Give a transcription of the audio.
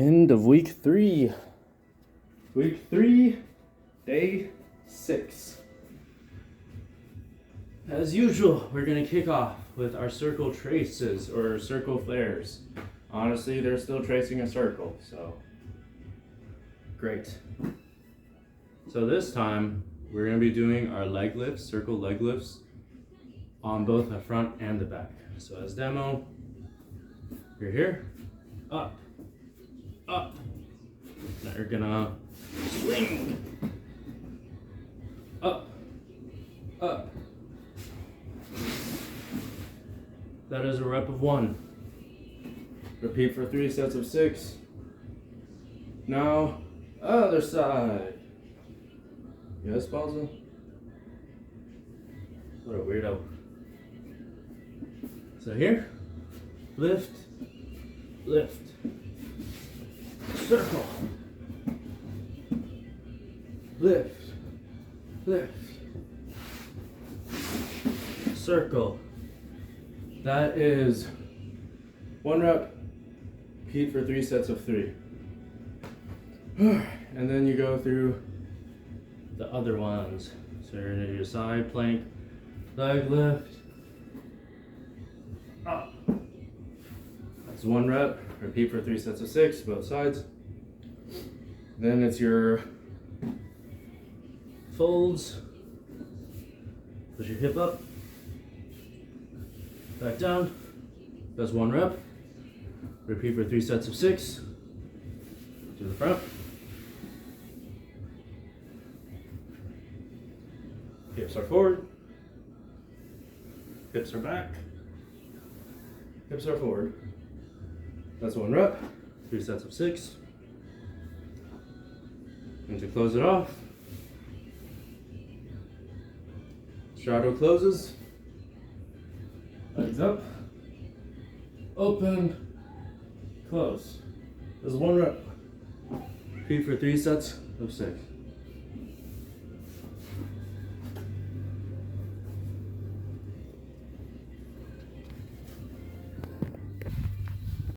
End of week 3. Week 3, day 6. As usual, we're going to kick off with our circle traces or circle flares. Honestly, they're still tracing a circle, so great. So this time, we're going to be doing our leg lifts, circle leg lifts, on both the front and the back. So as demo, you're here, up, up. Now you're gonna swing, up, up. That is a rep of 1. Repeat for 3 sets of 6. Now, other side. Yes, Balza? What a weirdo. So here, lift, lift, circle, lift, lift, circle. That is 1 rep, repeat for 3 sets of 3. And then you go through the other ones. So you're gonna do your side plank, leg lift, up. That's 1 rep, repeat for 3 sets of 6, both sides. Then it's your folds, push your hip up, back down. That's 1 rep, repeat for 3 sets of 6, to the front. Hips are forward, hips are back, hips are forward. That's 1 rep, 3 sets of 6. And to close it off, straddle closes, legs up, open, close. That's 1 rep. Repeat for 3 sets of 6.